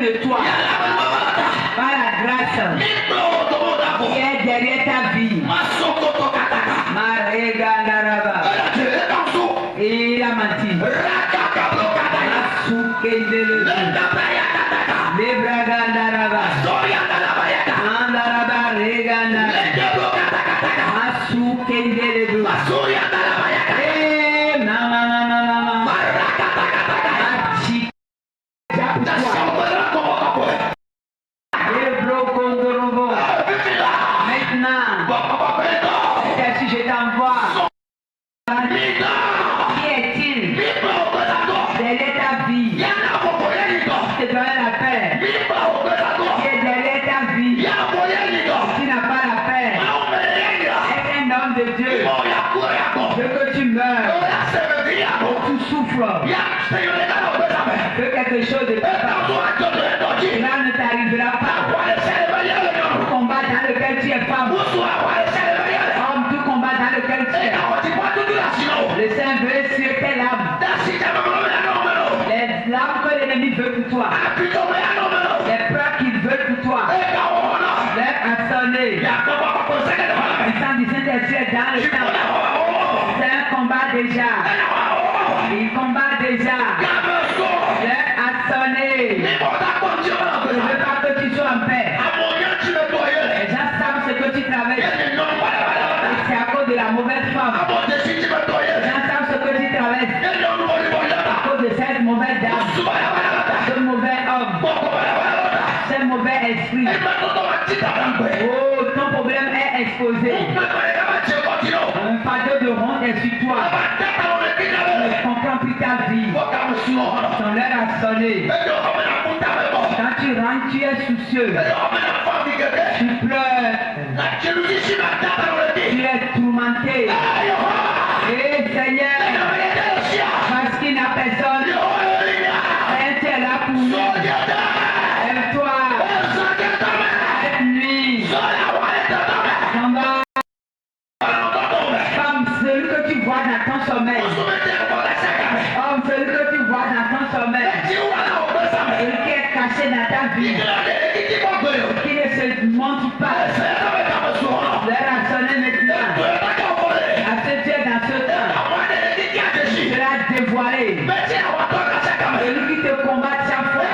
de toi. Par la grâce qui est derrière ta vie. Maregandaraba. Et il a menti. Lebragandaraba. Andaraba reganda. Masukendelebu. Que quelque chose de cela ne t'arrivera pas. Tout combat dans lequel tu es femme, homme, tout combat dans lequel tu es, le Saint veut sur tes larmes, les larmes que l'ennemi veut pour toi, les peurs qu'il veut pour toi, les assoler. Le sang du Saint-Esprit est dans le temps. C'est un combat déjà. Il combat déjà. J'ai assoné. Je ne veux pas que tu sois en paix. Les gens savent ce que tu traverses. C'est à cause de la mauvaise femme. Les gens savent ce que tu traverses. À cause de cette mauvaise dame. Ce mauvais homme. Ce mauvais esprit. Oh, ton problème est exposé. Un fardeau de honte est sur toi. Ne comprends plus ta vie. Ton heure a sonné. Quand tu rentres, tu es soucieux. Tu pleures. Tu es tourmenté. Et Seigneur, parce qu'il n'y a personne, tu es là pour nous. Aime-toi. Cette nuit, comme celui que tu vois dans ton sommeil. Homme, celui que tu vois dans ton sommeil. Celui qui est caché dans ta vie. Qui ne se montre pas. L'heure a sonné maintenant. À ce Dieu dans ce temps. Tu l'as dévoilé. Celui qui te combat chaque fois.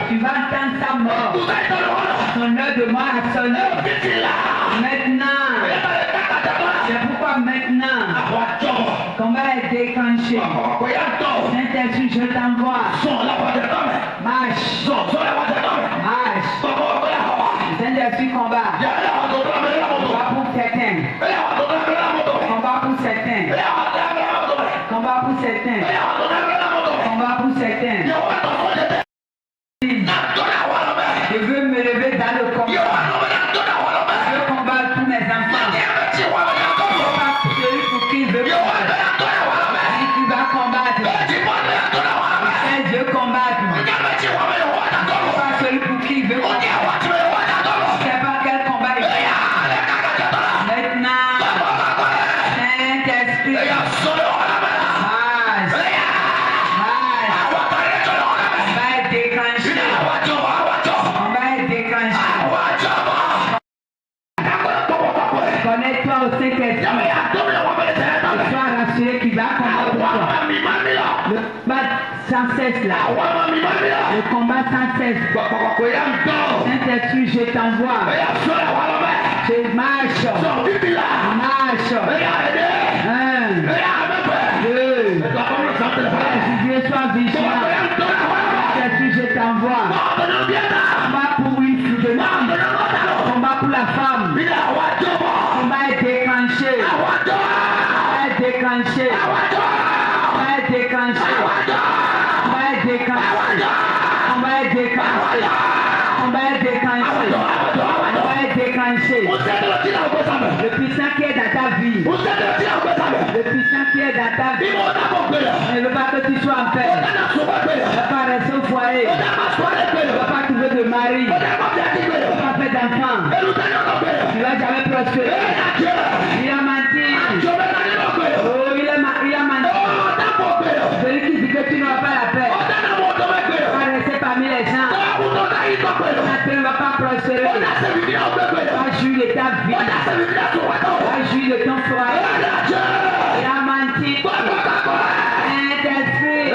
Tu vas entendre sa mort. Son heure de mort a sonné. Maintenant. C'est pourquoi maintenant, combat est déclenché. Saint-Esprit, je t'envoie. Marche. Marche. Saint-Esprit, combat. Combat pour certains. Combat pour certains. Combat pour certains. Combat pour certains. Je veux me lever dans le combat. Je veux combattre pour mes enfants. Celui pour qui je veux combattre. Si tu vas combattre, je veux combattre. Pas celui pour qui je veux combattre. Je ne sais pas quel combat il y a. Maintenant, Saint-Esprit, marche. Combat est déclenché. Combat est déclenché. Connecte-toi au Saint-Esprit. Sois rassuré qu'il va combattre pour toi. Le combat sans cesse là. Le combat sans cesse. Saint-Esprit, je t'envoie. Je marche. Marche. 1, 2. Dieu soit vigilant. Saint-Esprit, je t'envoie. Combat pour une fille. Combat pour la femme. Combat est déclenché. Combat est déclenché. Combat est déclenché. Combat est déclenché. Combat est déclenché. Combat est déclenché. Combat est déclenché. Le puissant qui est dans ta vie. Le puissant qui est dans ta vie. Ne veut pas que tu sois en paix. Ne veut pas rester au foyer. Ne veut pas trouver de mari. Ne veut pas faire d'enfant. Tu ne vas jamais prospérer. Il a menti. Oh, il a menti. Celui qui dit que tu n'auras pas la paix. Tu vas rester parmi les gens. ne va pas prospérer. Va jouir de ta vie. Va jouir de ton foyer. La mentire. Saint-Esprit.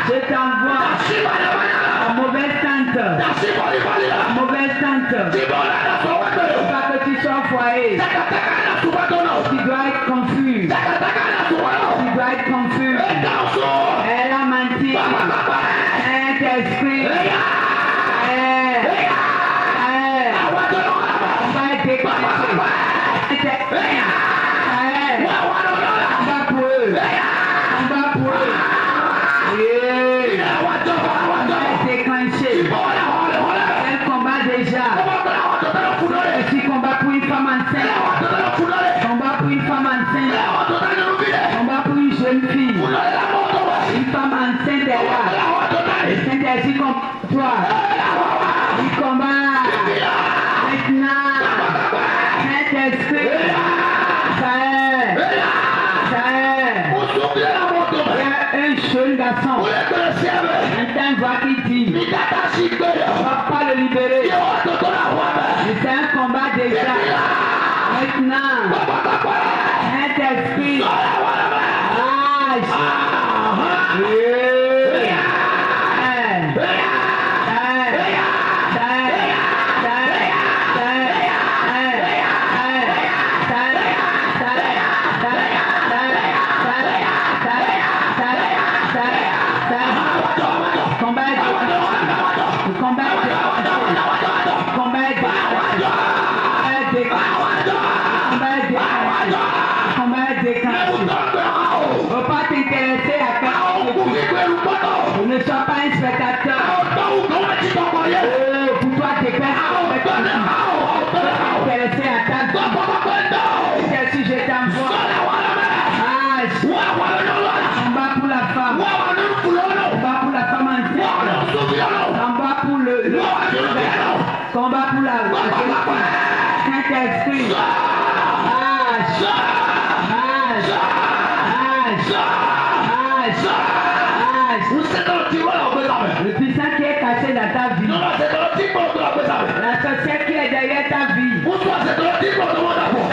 Je t'envoie. La mauvaise tante. La mauvaise tante. Pas que tu sois au foyer. Tu dois être confus. Tu dois être confus. Elle a menti. Saint-Esprit. On va être déclenché. On va pour eux. On va pour eux. On va être déclenché. Elle combat déjà. Je suis combat pour une femme enceinte. Combat pour une femme enceinte. Combat pour une jeune fille. Une femme enceinte est là. Le Saint-Esprit contre toi. Il combat. Maintenant. Saint-Esprit. Ça est. Il y a un jeune garçon. Un voix qui dit. On ne va pas le libérer. C'est un combat déjà. Maintenant. Saint-Esprit. Ne sois pas un spectateur. Pour toi, t'es pas intéressé à ta vie. Si je t'envoie. Combat pour la femme. Combat pour la femme enceinte. Combat pour le combat pour la Saint-Esprit. Le puissant qui est caché dans ta vie. La sorcière qui est derrière ta vie. La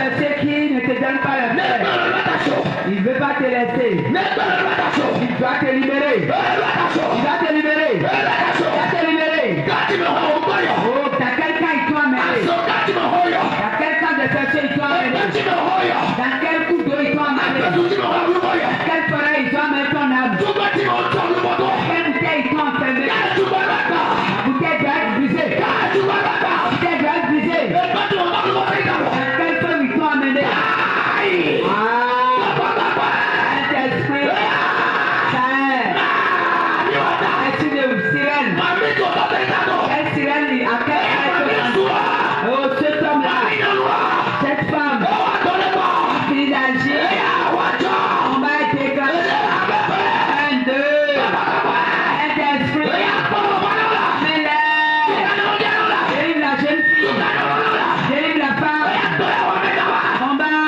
sorcière qui ne te donne pas la paix. Il ne veut pas te laisser. Il doit te libérer. Il va te libérer. Il va te libérer. Oh, t'as quelqu'un qui doit m'aider. T'as quelqu'un de sorcier qui doit m'aider. Dans quel coup d'eau il doit m'aider. Dans quelle forêt il doit mettre ton âme. Quelle bouteille il doit enfermer. La bouteille doit être brisée. La bouteille doit être brisée. Dans quel feu il doit amener. Saint-Esprit. Est-ce de sirène? Quelle sirène à quel oh, cet homme-là, cette femme, qui d'agir, on va être déclenché. 1, 2, Saint-Esprit, délivre la jeune fille, délivre la femme, combat.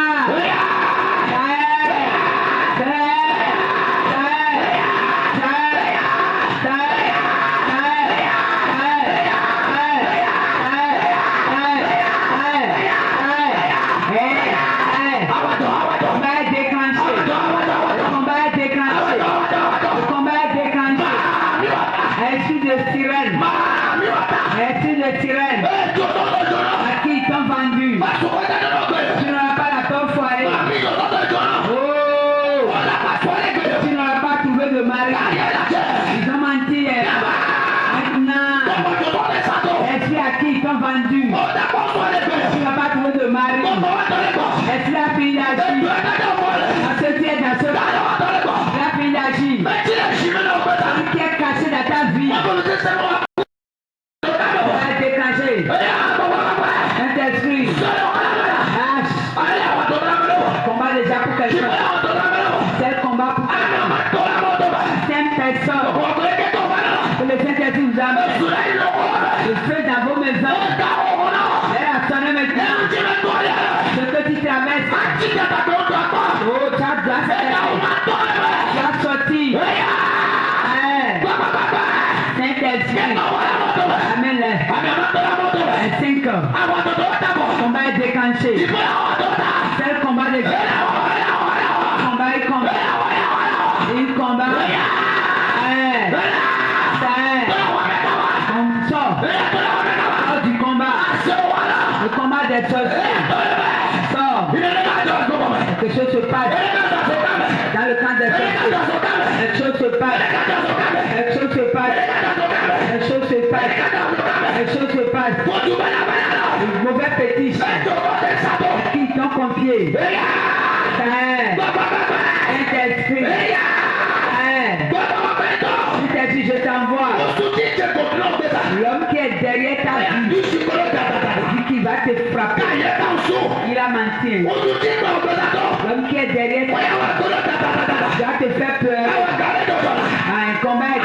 Esprit de sirène, à qui ils t'ont vendu. Tu n'auras pas la paix au foyer. Oh, tu n'auras pas trouvé de mari. Ils ont menti. Maintenant, esprit à qui ils t'ont vendu. Tu n'auras pas trouvé de mari. Esprit la fille d'agir. Associé d'assaut. La fille d'agir. Celui qui est caché dans ta vie. Saint-Esprit, combat déjà pour quelqu'un. C'est combat pour quelqu'un. 5 personnes que le Saint-Esprit vous amène. Le feu dans vos maisons. Elle a sonné maintenant. Ce que tu traverses. Oh, tu as sorti. passe. Dans le camp des péchés. Les choses se passent. Les choses se passent. Les choses se passent. Les choses se passent. Les mauvais fétiches qui t'ont confié. Saint-Esprit. Je t'ai dit, je t'envoie. L'homme qui est derrière ta vie, qui va te frapper, il a menti. L'homme qui est derrière ta vie, va te faire peur. Un combat est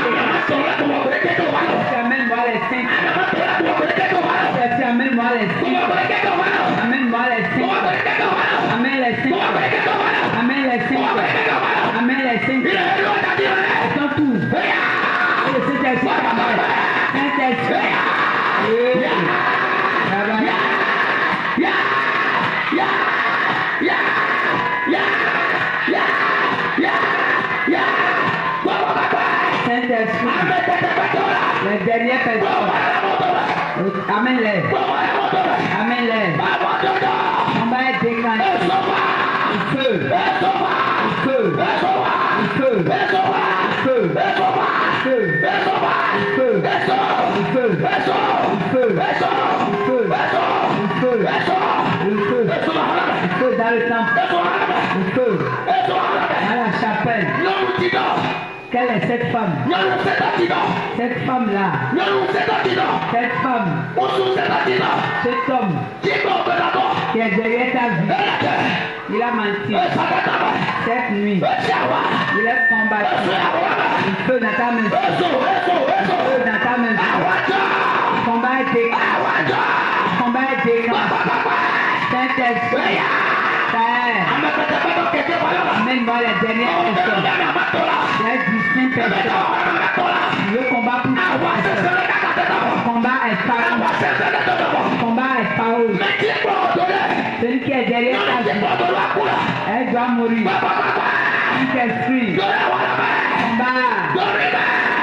amène-moi les 5. Amène-moi les 5. Amène-moi les 5. Amène les 5. Amène les 5. Amène les 5. Ils sont tous. Et le Saint-Esprit t'amène. Saint-Esprit. Saint-Esprit. Les dernières personnes. Amène-les. Amène-les. On va être déclenché. Le feu. Le feu. Le feu. Le feu. Le feu. Le feu. Le feu. Le feu. Le feu. Le feu dans le temple. Le feu dans la chapelle. Quelle est cette femme? Cette femme-là. Cette femme. Cet homme qui est derrière ta vie. Il a menti. Cette nuit, il est combattu. Le feu dans ta maison. Le feu dans ta maison. Le combat est déclenché. Le combat est déclenché. Saint-Esprit. Amène-moi les dernières personnes. Les 15 personnes. Le combat pour toi. Le combat est farouche. Le combat est farouche. Celui qui est derrière ta vie, elle doit mourir. Saint-Esprit. Combat.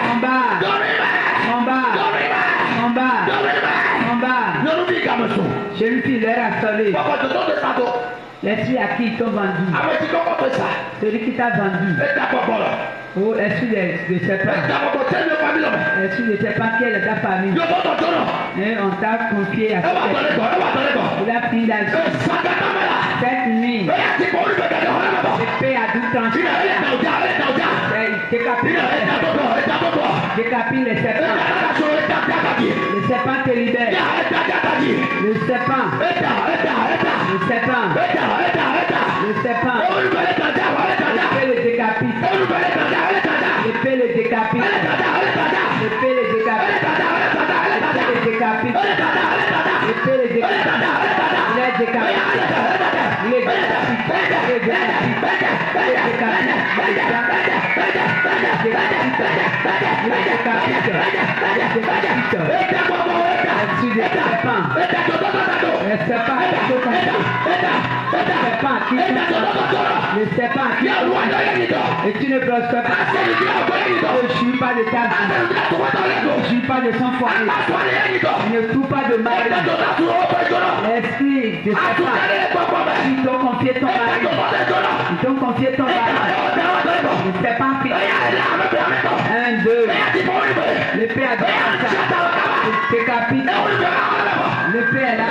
Combat. Combat. Combat. Combat. Celui-ci leur a sonné. L'esprit à qui ils t'ont vendu. Celui qui t'a vendu. Oh, l'esprit de serpent. L'esprit de serpent qui est de ta famille. Et on t'a confié à cette il a pris la vie. Cette nuit, l'épée à double tranchant. Décapite les serpents. Le serpent te libère. Le serpent. Le serpent. Le serpent. L'épée le décapite. L'épée le décapite. L'épée le décapite. L'épée le décapite. L'épée le décapite. Il est décapité. Il est décapité. Il est le serpent qui et tu ne prospères pas. Ne jouis pas de ta vie. Ne jouis pas de son foyer. Ne fous pas de mal. L'esprit de serpent. Ils t'ont confié ton mari. Ils t'ont confié ton mari. Le serpent qui 1, 2. L'épée a décapité. Décapite. L'épée est là.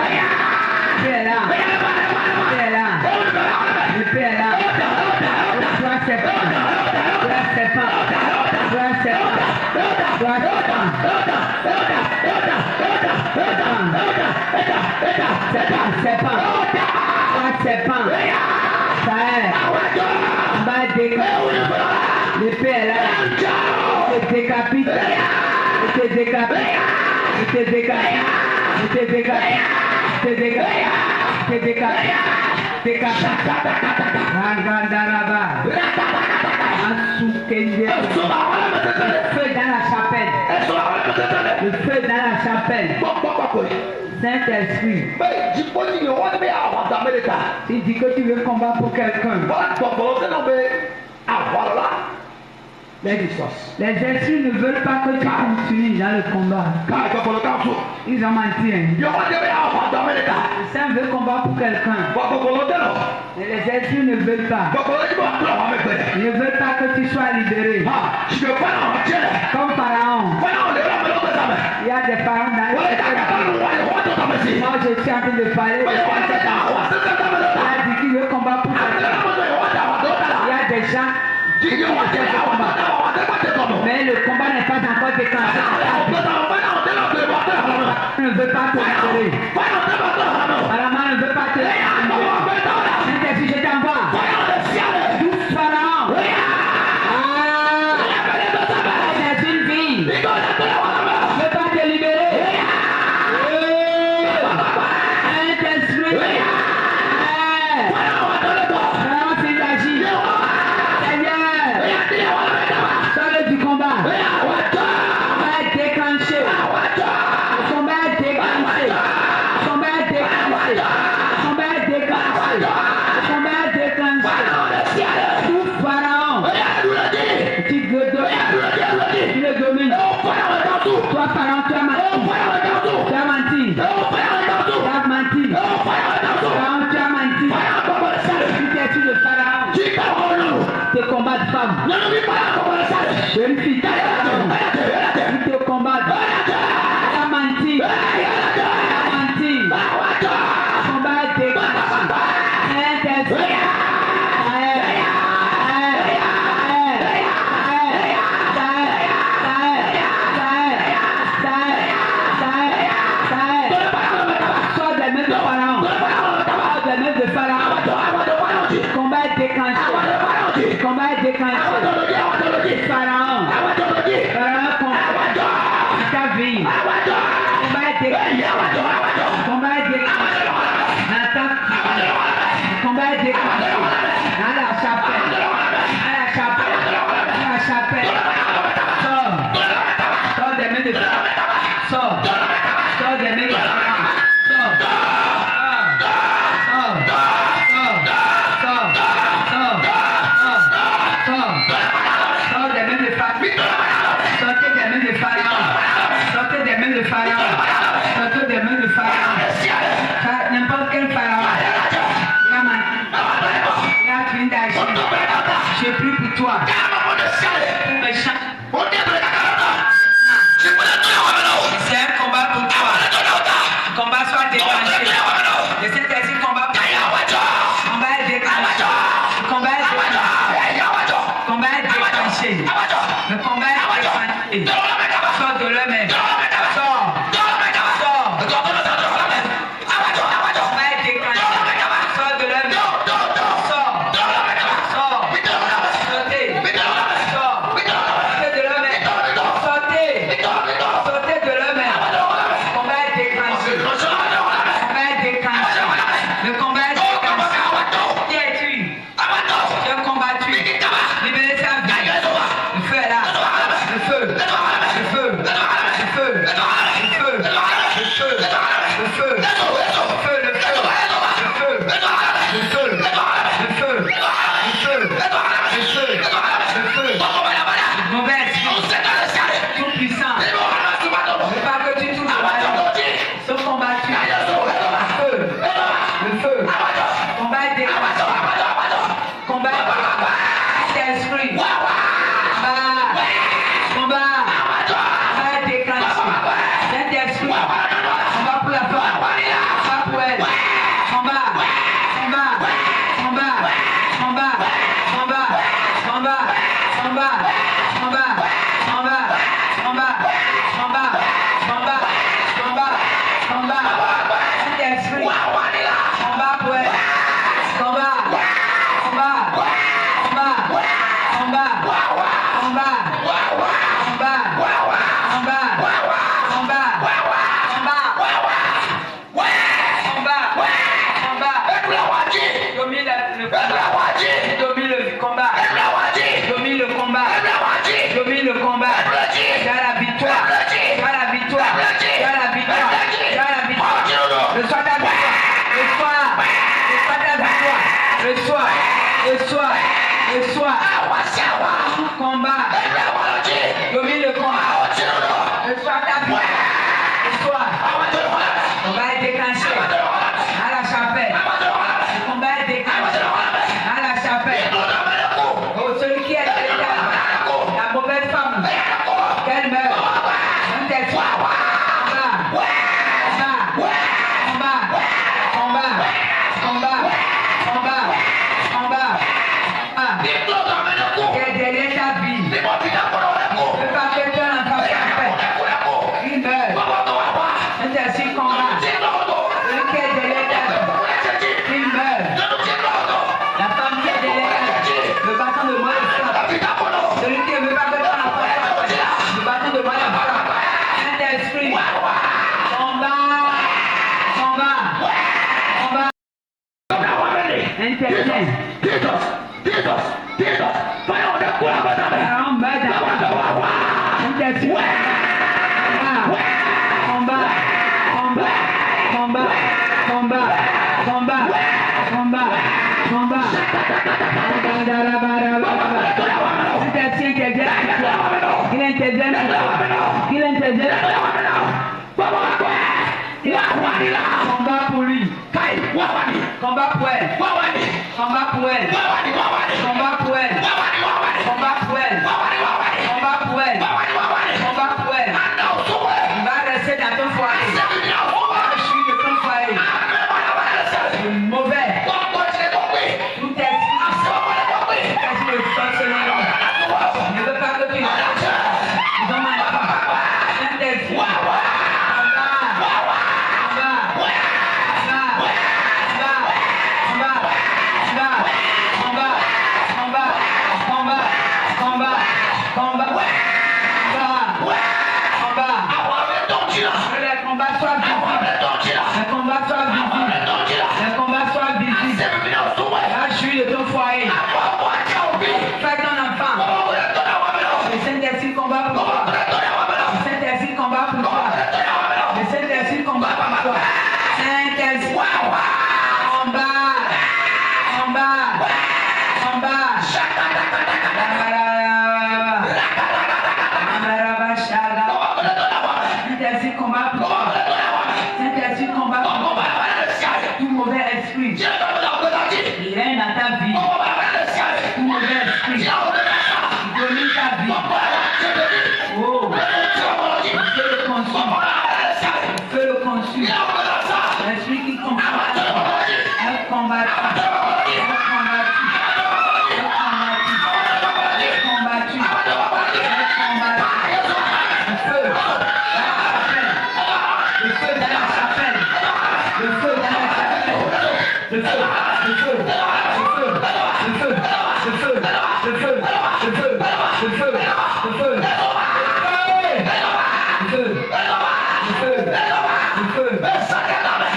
L'épée est là. L'épée est là. L'épée est là. Toi serpent. Toi serpent. Toi serpent. Toi serpent. Serpent. Toi serpent. Ça est. On va décapiter. L'épée est là. Il te décapite. Il te décapite. Il te décapite. Il te décapite. Il te décapite. Il te décapite. Décapite. Rangandaraba. Asukende. Le feu dans la chapelle. Le feu dans la chapelle. Saint-Esprit. Il dit que tu veux combattre pour quelqu'un. Les esprits ne veulent pas que tu continues dans le combat. Ils ont menti. Ça veut combattre pour quelqu'un. Mais les esprits ne veulent pas. Ils ne veulent pas que tu sois libéré. Comme Pharaon. Il y a des parents dans le moi je suis en train de parler. Il a dit qu'il veut combattre pour quelqu'un. Il y a des gens qui veulent combattre. Mais le combat n'est pas encore déclenché. Je ne veux pas te libérer. Pharaon ne veut pas te libérer. Je t'envoie. Douce Pharaon. C'est une vie. Je ne veux pas te libérer. Saint-Esprit. Pharaon s'est agi. Seigneur. Sors du combat. Toi, Pharaon, tu as menti. Tu as menti. Tu as menti. Pharaon, tu as menti. Tu t'es tué de Pharaon. Tes combats de femmes. Jeune fille, tu te combats. Tu as menti. Tu as menti. Combat de Pharaon, ta vie. Combat déclenché. À la chapelle. Sors des mains de Pharaon. Sors des mains de Pharaon. N'importe quel Pharaon. Il a fini d'agir. Je prie pour toi. Méchant. C'est un combat pour toi. Le combat soit déclenché. Le Saint-Esprit combat pour toi. Le combat est déclenché. Le combat est déclenché. Le combat est déclenché. Le combat est déclenché. Sors de l'homme. Sors. Le soir, combat. On meurt dans ta vie. Combat. Combat pour lui. Combat pour elle. Combat pour elle. Combat pour elle. Combat pour elle. Combat pour elle. Combat pour elle. Il va rester dans ton foyer. Je suis de ton foyer. C'est mauvais. Tout est de sorcellerie. Je ne veux pas que tu ils ont mal fait. Saint-Esprit.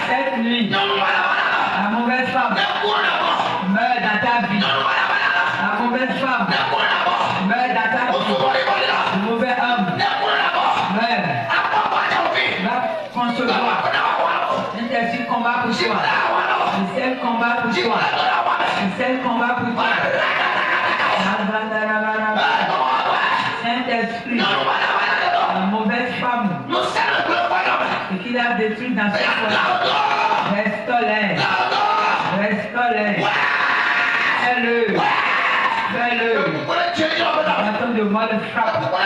Cette nuit, la mauvaise femme meurt dans ta vie. La mauvaise femme meurt dans ta vie. Le mauvais homme meurt. Va concevoir. L'intercide combat pour toi. Le seul combat pour toi. Le seul combat pour toi. Saint-Esprit, la mauvaise femme et qu'il a détruit dans ce foyer, restaure-les, restaure-les, fais-le, fais-le, attends de moi le frappe dans ta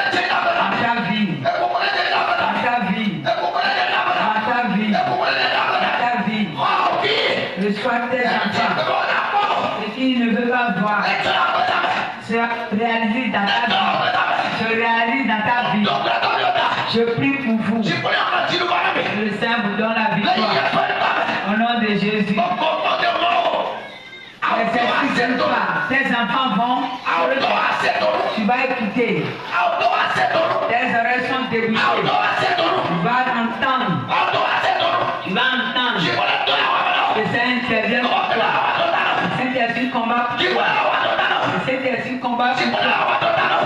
vie, dans ta vie, dans ta vie, dans ta vie, reçois tes enfants, ce qu'il ne veut pas voir, se réalise dans ta vie. Je réalise dans ta vie. Je prie pour vous. Le Saint vous donne la victoire. Au nom de Jésus. Tes enfants vont. Tu vas écouter. Tes oreilles sont débouchées. Tu vas entendre. Tu vas entendre. Le Saint intervient pour toi. Le Saint-Esprit combat pour toi. Le Saint-Esprit combat pour toi.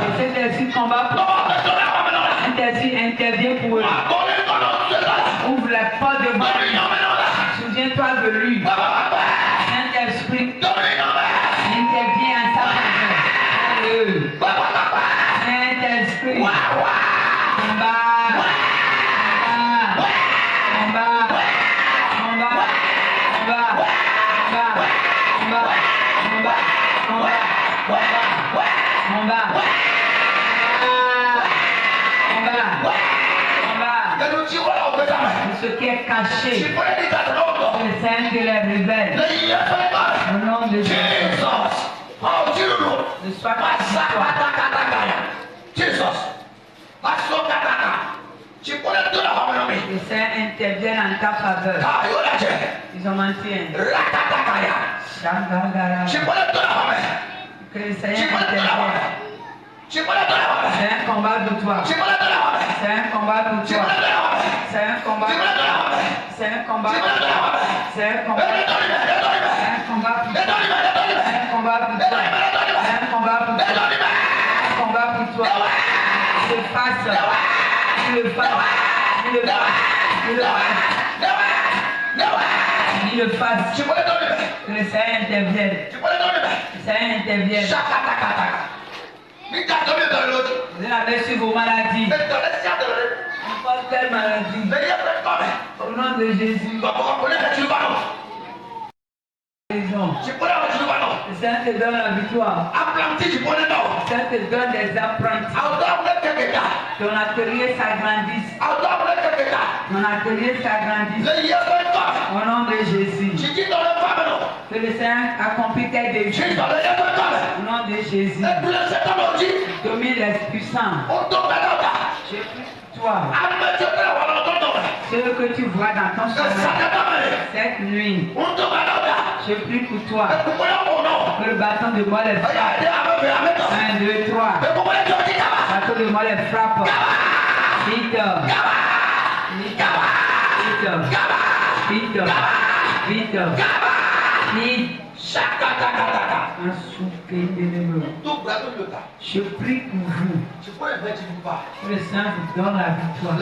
Le Saint-Esprit combat pour toi. Le Saint-Esprit intervient pour eux. Ouvre la porte de moi. Souviens-toi de lui. Saint-Esprit intervient en sa faveur. Saint-Esprit combat. Ce qui est caché, le Saint de les révèle. Au nom de Jésus. Ne sois pas le Saint intervient en ta faveur. Ils ont menti. Que le Seigneur intervienne. C'est un combat de toi. C'est un combat de toi. C'est un combat de toi. C'est un combat de toi. C'est un combat de toi. C'est un combat de toi. C'est un combat de toi. C'est un combat de toi. se fasse. Qu'il le fasse. Qu'il le fasse. Qu'il le fasse. Qu'il le fasse. Que le Seigneur intervienne. Le Seigneur intervienne. Vous avez sur vos maladies. N'importe quelle maladie. Au nom de Jésus. Le Seigneur te donne la victoire. Le Seigneur te donne des apprentis. Ton atelier s'agrandisse. Ton atelier s'agrandisse. Au nom de Jésus. Que le Seigneur accomplisse tes désirs. Au nom de Jésus. Domine les puissants. Je prie pour toi. Ce que tu vois dans ton sommeil cette nuit. Je prie pour toi. Que le bâton de moi les frappe. 1, 2, 3. Le bâton de moi les frappe. Vite. Vite. Vite. Vite. Vite. Vite. Je prie pour vous. Que le Seigneur vous donne la victoire.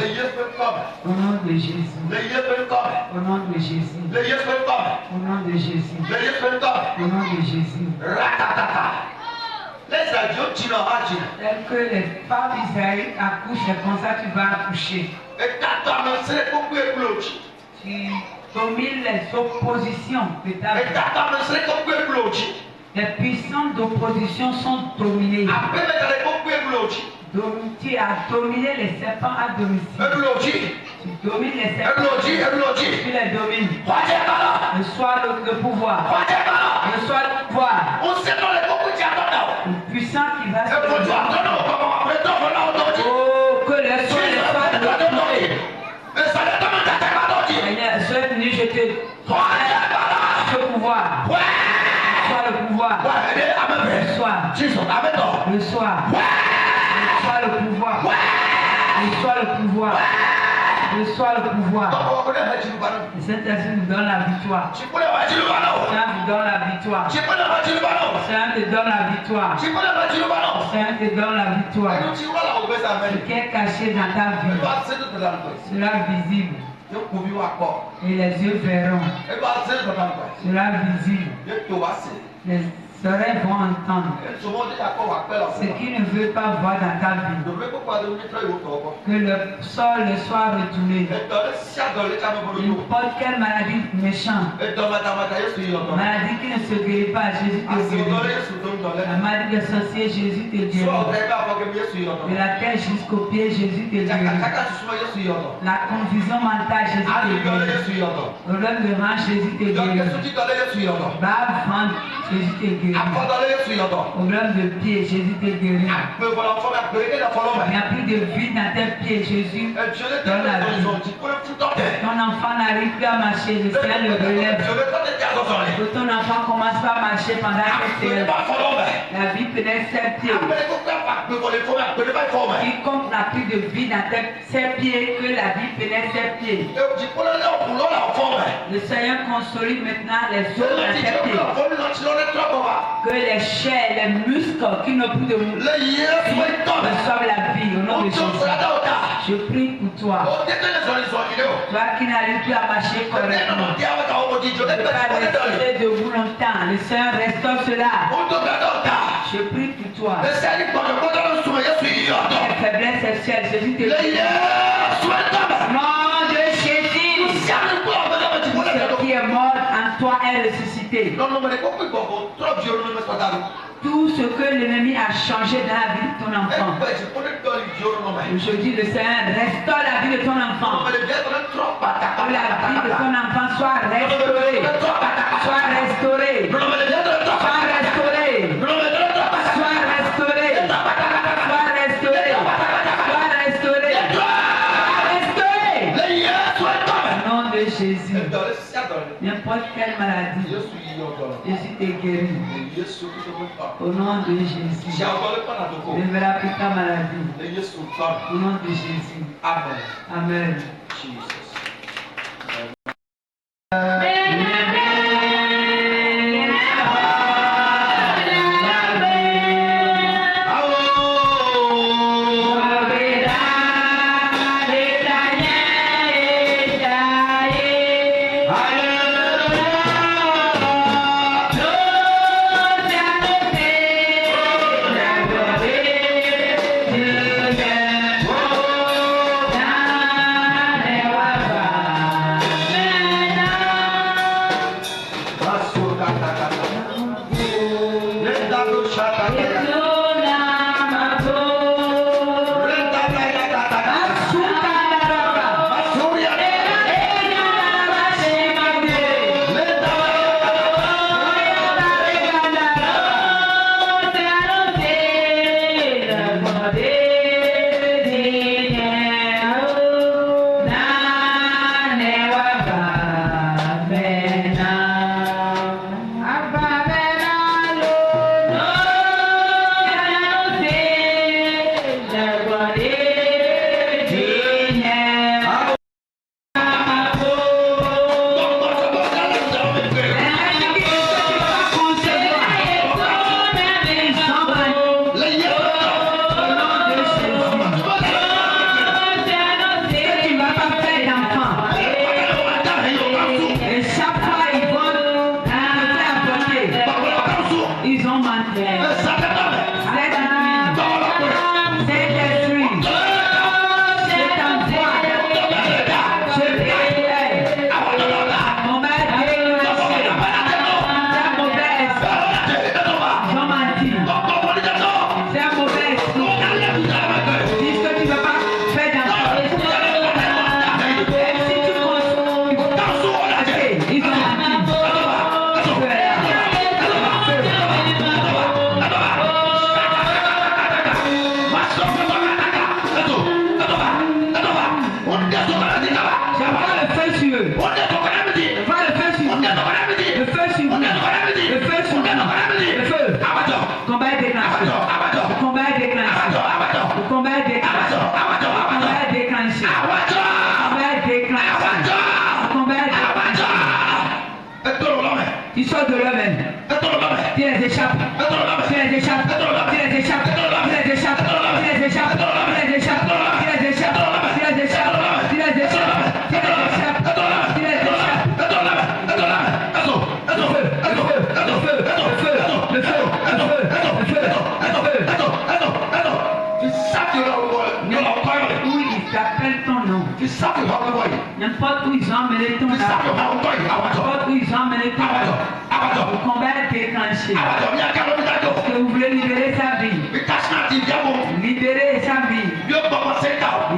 Au nom de Jésus. Au nom de Jésus. Au nom de Jésus. Au nom de Jésus. Tel que les femmes d'Israël accouchent, c'est comme ça tu vas accoucher. Tu domines les oppositions de ta vie. Les puissances d'opposition sont dominées. Tu as dominé les serpents à domicile. Tu domines les serpents. Tu les domines. Reçois le pouvoir. Reçois le pouvoir. Le puissant qui va se lever. Oh, que le soir soit détruit. Seigneur, cette nuit, je te ce pouvoir. Reçois le pouvoir. Reçois. Reçois. Reçois le pouvoir. Reçois le pouvoir. Reçois le pouvoir. Le Saint-Esprit nous donne la victoire. Le Seigneur nous donne la victoire. Le Seigneur te donne la victoire. Le Seigneur te donne la victoire. Ce qui est caché dans ta vie sera visible. Et les yeux verront. Sera visible. Les oreilles vont entendre. Ce qui ne veut pas voir dans ta vie. Que le sol le soit retourné. N'importe quelle maladie méchante. Maladie qui ne se guérit pas, Jésus te guérit. La maladie des sorciers, Jésus te guérit. De la tête jusqu'aux pieds, Jésus te guérit. La confusion mentale, Jésus te guérit. Problème de hanche, Jésus te guérit. Barbe, ventre, Jésus te guérit. Problème de pied, Jésus te guérit. Il n'y a plus de vide dans tes pieds, Jésus donne la vie. Ton enfant n'arrive plus à marcher, le Seigneur le relève. Que ton enfant commence pas à marcher pendant que c'est la vie pénètre ses pieds. Quiconque n'a plus de vie dans ses pieds, que la vie pénètre ses pieds. Le Seigneur consolide maintenant les os dans ses pieds. Que les chairs, les muscles qui n'ont plus de muscles reçoivent la vie au nom de Jésus. Je prie pour toi. Toi qui n'arrives plus à marcher correctement. Tu ne peux pas rester debout longtemps. Le Seigneur restaure cela. Je prie pour toi. Les faiblesses sexuelles, Jésus te dit. Nom de Jésus. Ce qui est mort en toi est ressuscité. Tout ce que l'ennemi a changé dans la vie de ton enfant. Aujourd'hui, le Seigneur restaure la vie de ton enfant. Que la vie de ton enfant soit restaurée. Soit restaurée. Soit restaurée. Soit restaurée. Soit restaurée. Soit restaurée. Au nom de Jésus. N'importe quelle maladie, Jésus te guérit. Au nom de Jésus. Ne verra plus ta maladie. Au nom de Jésus. Amen. Amen. Amen. combat est déclenché. Le combat est déclenché. Le combat est déclenché. Le combat est déclenché. Tu sors de l'homme. Tu les échappes. Tu les échappes. Tu les échappes. Tu les échappes. Tu les échappes. Tu les échappes. Tu les échappes. Tu les échappes. Tu les échappes. Tu les échappes. Tu les échappes. T'appelles ton nom. N'importe où ils ont emmené ton nom. N'importe où ils ont emmené ton nom. Le combat est déclenché. Parce que vous voulez libérer sa vie. Libérer sa vie.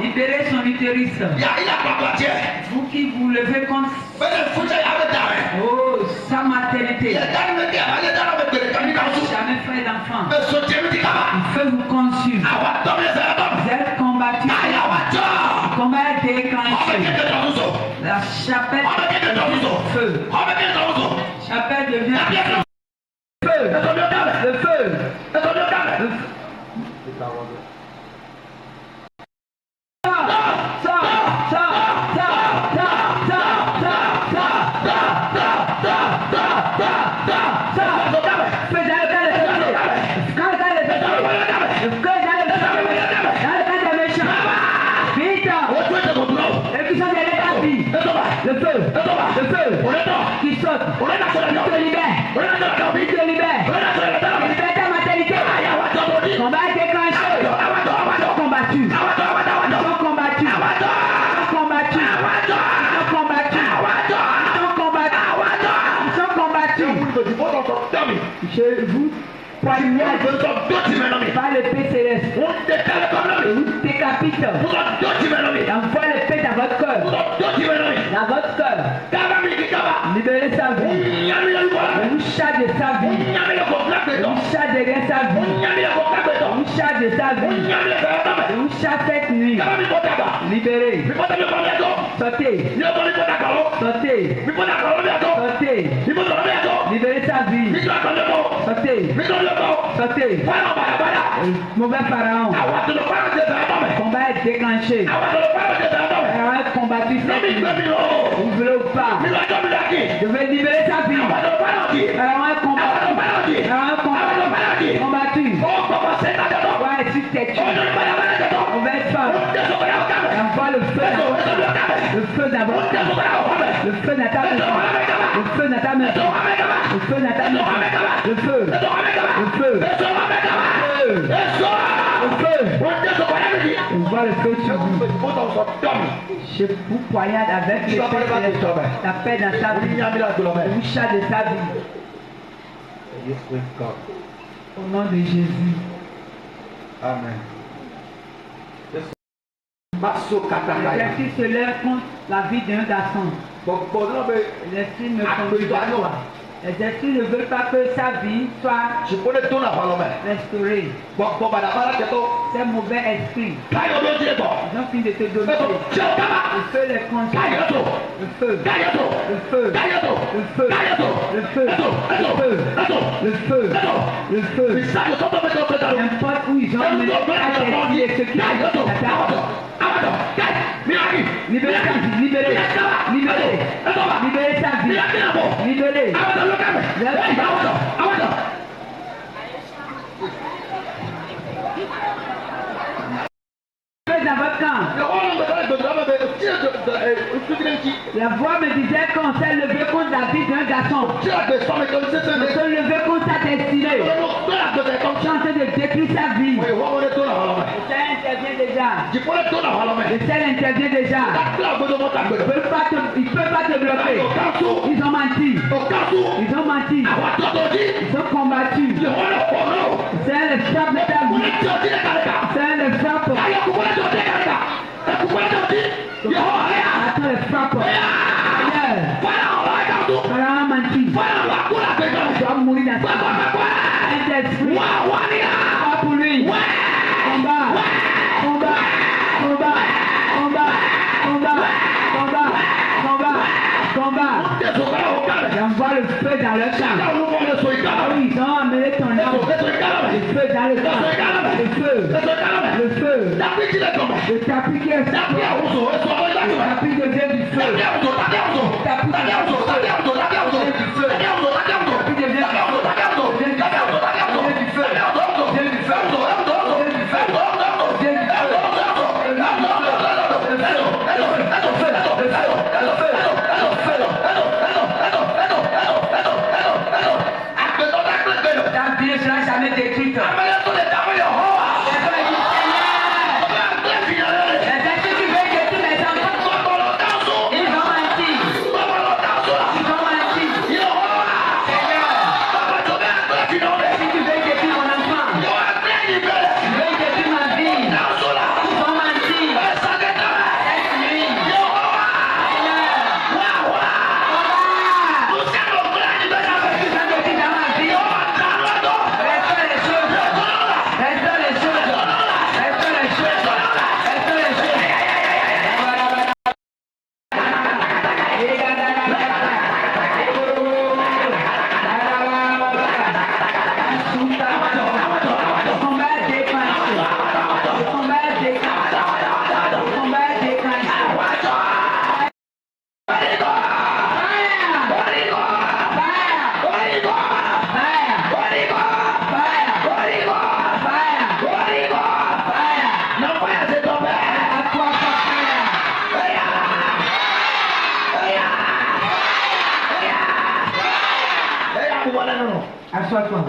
Libérer son utérus. Vous qui vous levez contre sa maternité. Il n'a jamais fait d'enfant. Il peut vous consumer. Vous êtes combattu. Le combat est déclenché. La chapelle devient feu. Chapelle devient feu. Le feu. Le feu, qui saute, il te libère, il te libère, ta maternité. Combat est déclenché. Ils sont combattus. Ils sont combattus. Ils sont combattus. Ils sont combattus. Je vous poignarde par l'épée céleste. Et vous décapite. Envoie l'épée dans votre cœur. Dans votre cœur. Libérez sa vie. Une chasse de sa vie. Une chasse derrière sa vie. Une chasse de sa vie. Une chasse cette nuit. Libérez. Sortez. Sortez. Sortez. Libérez sa vie. Sortez. Sortez. Mauvais pharaon. Le combat est déclenché. Pharaon est combattu cette nuit. Vous voulez ou pas? Je vais libérer sa vie. Pharaon est combattu. Pharaon est combattu. Ouais, si t'es tué. Mauvaise femme. Envoie le feu d'abord. Le feu d'abord. Le feu dans ta maison. Le feu dans ta maison. Le feu dans ta maison. Le feu. Le feu. Le feu. On voit le feu sur vous. Je vous poignarde avec l'épée céleste. La paix dans sa vie. Le chat de sa vie. Au nom de Jésus. Amen. L'esprit se lève contre la vie d'un garçon. L'esprit me conduit à toi. Les esprits ne veulent pas que sa vie soit restaurée. C'est mauvais esprit. Ils ont fini de te donner. Le feu les consume. Le feu. Le feu. Le feu. Le feu. Le feu. Le feu. N'importe où ils ont mené à et ceux qui libérez sa vie, libérez, libérez, libérez sa vie, libérez. Dans votre camp. La voix me disait qu'on s'est levé contre la vie d'un garçon. On s'est levé contre sa destinée. Je suis en train de détruire sa vie. Le ciel intervient déjà. Le ciel intervient déjà. Ils ne peuvent pas te bloquer. Ils ont menti. Ils ont menti. Ils ont combattu. C'est un frappe de ta vie. C'est un frappe. Attends, le frappe. Pharaon a menti. Tu vas mourir dans sa vie. Un esprit. Pas pour lui. Combat. Combat. Combat. Combat. Combat. Combat. Combat. Combat. J'envoie le feu dans le camp. Oui, ils ont amené ton âme. Le feu dans le camp. Le feu. Le Le feu. Le tapis qui est sur toi. Le tapis devient du feu. Le tapis Assois-toi.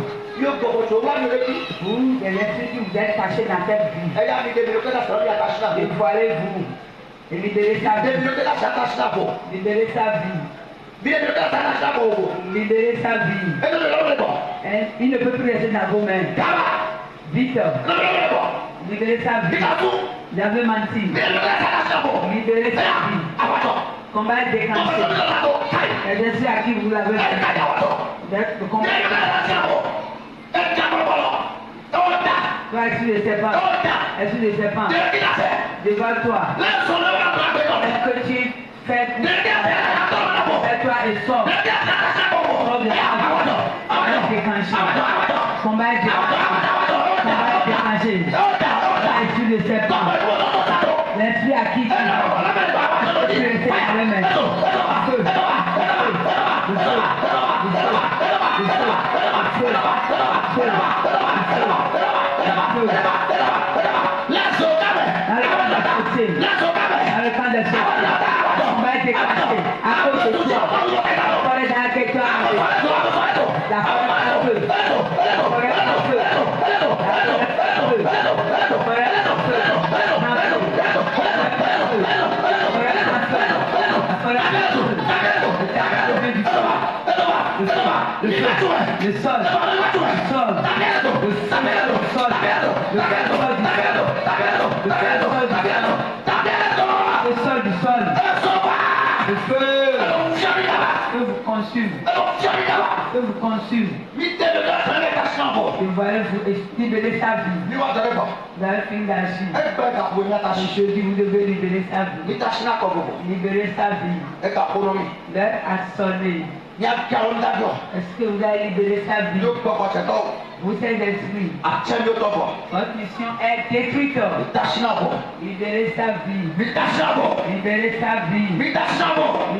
Vous, les esprits qui vous êtes cachés dans cette vie, dévoilez-vous et libérez sa vie. Libérez sa vie. Libérez sa vie. Il ne peut plus rester dans vos mains. Vite. Libérez sa vie. Vous avez menti. Libérez sa vie. Combat est déclenché. Et je sais à qui vous l'avez fait. Le combat est déclenché. Toi, es-tu le serpent? Es-tu le serpent? Devant toi. Est-ce que tu fais fais-toi et sors? Sors de la combat est déclenché. Combat est déclenché. Es-tu le serpent? L'esprit à qui tu es resté dans les mains. Feu. Dans le camp des sorciers, on va être déclenché à cause de toi. La forêt dans laquelle tu as arrêté. La forêt à feu. La forêt à feu. La forêt à feu. Le sol, du sol, le feu, que vous consume, et vous allez vous libérer sa vie. Vous avez fini d'agir. Aujourd'hui, vous devez libérer sa vie. Libérer sa vie. L'être assommé. Est-ce que vous avez libéré sa vie? Vous êtes esprits. Votre mission est détruite. Libérez sa vie. Libérez sa vie.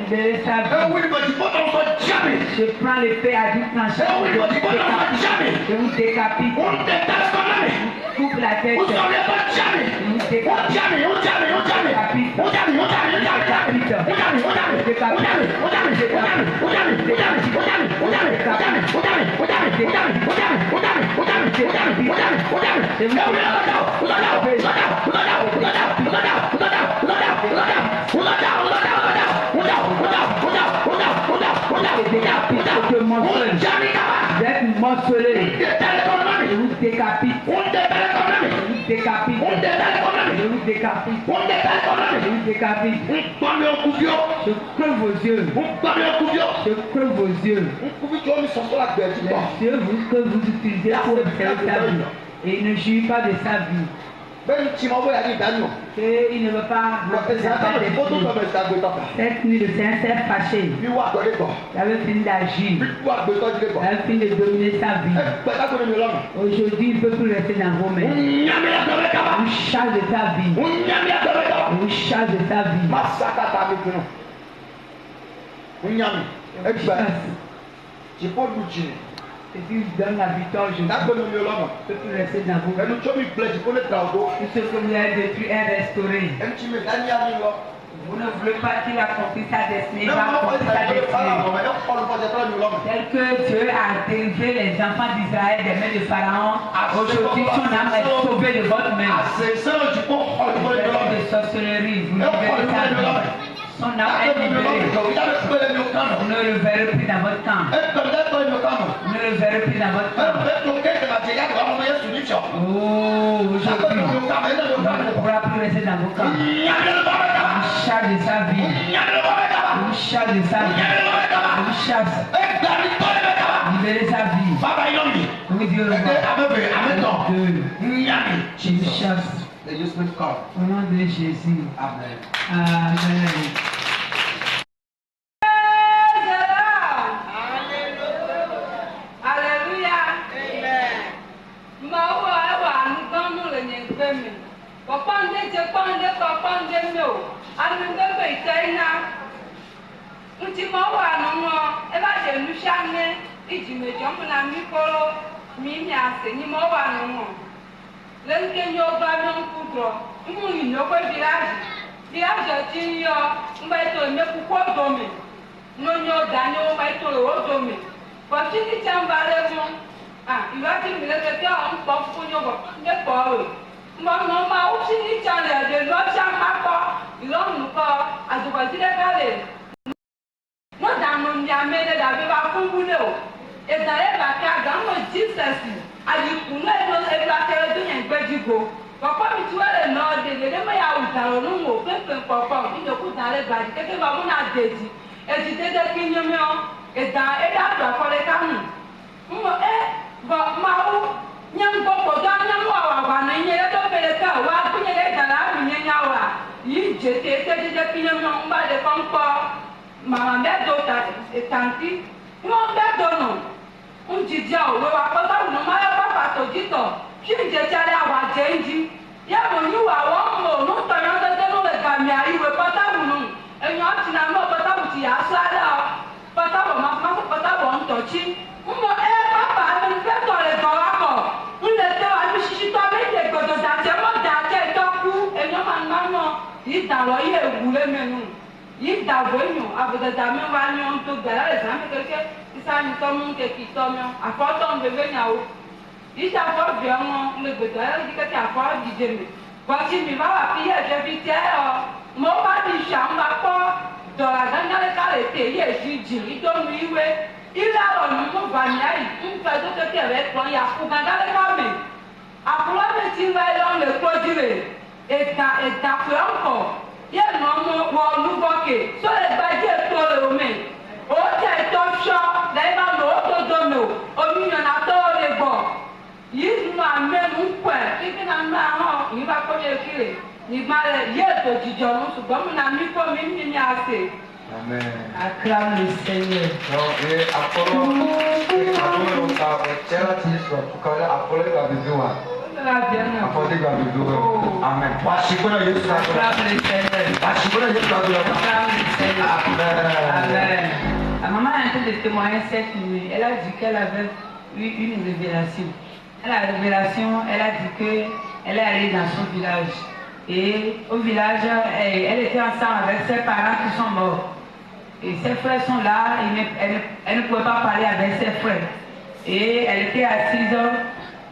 Libérez sa vie. Je prends l'épée à du plancher. Je vous décapite. Coupe la tête. Je vous Vous êtes morcelé. Je vous décapite. Je vous décapite. Je vous décapite. Je vous décapite. Je creux vos yeux. Je creux vos yeux. Les yeux que vous utilisez pour observer sa vie. Et il ne jouit pas de sa vie. Il ne veut pas. Cette nuit, le Seigneur s'est fâché. Il avait fini d'agir. Il avait fini de dominer sa vie. Aujourd'hui, il ne peut plus rester dans vos mains. On charge de sa vie. On charge de sa vie. Et puis il donne la victoire aujourd'hui. Il ne peut plus rester dans vos mains. Tout ce que vous avez détruit est restauré. Vous ne voulez pas qu'il accomplisse sa destinée. Il va accomplir sa destinée. Tel que Dieu a délivré les enfants d'Israël des mains de Pharaon, aujourd'hui son âme est sauvée de votre main. Vous faites de sorcellerie, vous libérez sa vie. Son âme est libérée. Vous ne le verrez plus dans votre camp. Vous ne le verrez plus dans votre camp. Oh, aujourd'hui, il ne pourra plus rester dans vos camps. On charge de sa vie. On charge de sa vie. On charge. Libérez sa vie. Oui, Dieu le voit. Je chasse. Au nom de Jésus. Amen. Amen. Acclame le Seigneur. Amen. Acclame le Seigneur. Amen. La maman est en train de témoigner cette nuit. Elle a dit qu'elle avait eu une révélation. La révélation, elle a dit qu'elle est allée dans son village. Et au village, elle était ensemble avec ses parents qui sont morts. Et ses frères sont là, elle ne pouvait pas parler avec ses frères. Et elle était assise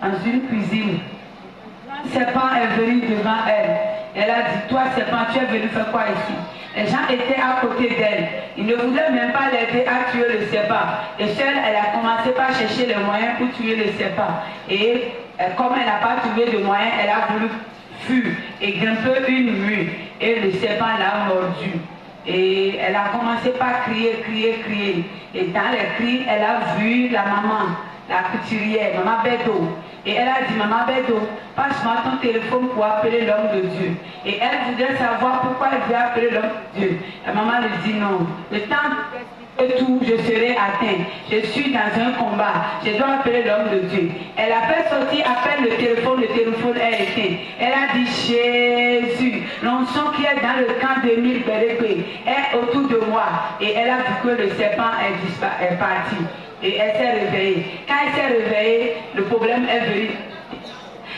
dans une cuisine. Un serpent est venu devant elle. Elle a dit, toi serpent, tu es venu faire quoi ici? Les gens étaient à côté d'elle. Ils ne voulaient même pas l'aider à tuer le serpent. Et seule, elle a commencé par chercher les moyens pour tuer le serpent. Et comme elle n'a pas trouvé de moyens, elle a voulu fuir et grimper une mur. Et le serpent l'a mordu. Et elle a commencé par crier, crier, crier. Et dans les cris, elle a vu la maman, la couturière, maman Beto. Et elle a dit, maman Bédo, passe-moi ton téléphone pour appeler l'homme de Dieu. Et elle voudrait savoir pourquoi elle veut appeler l'homme de Dieu. La maman lui dit non. Le temps de tout, je serai atteint. Je suis dans un combat. Je dois appeler l'homme de Dieu. Elle a fait sortir, appelle le téléphone est éteint. Elle a dit, Jésus, l'onction qui est dans le camp de Milbérépé est autour de moi. Et elle a vu que le serpent est parti. Et elle s'est réveillée. Quand elle s'est réveillée, le problème est venu.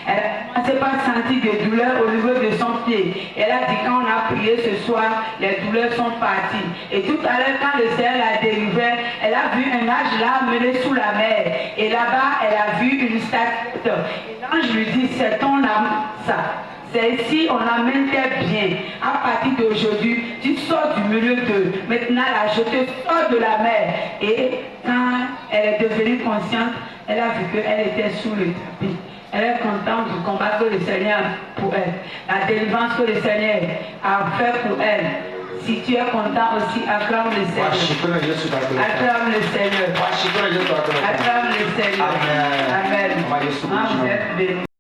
Elle n'a pas senti de douleur au niveau de son pied. Elle a dit quand on a prié ce soir, les douleurs sont parties. Et tout à l'heure, quand le Seigneur la délivrait, elle a vu un ange la mener sous la mer. Et là-bas, elle a vu une statue. Et l'ange lui dit, c'est ton âme, ça. C'est ici, on l'amène bien. À partir d'aujourd'hui, tu sors du milieu d'eux. Maintenant, là, je te sors de la mer. Et quand elle est devenue consciente, elle a vu qu'elle était sous le tapis. Elle est contente du combat que le Seigneur a pour elle. La délivrance que le Seigneur a fait pour elle. Si tu es content aussi, acclame le Seigneur. Acclame le Seigneur. Acclame le Seigneur. Amen. Amen. Vous êtes bénis.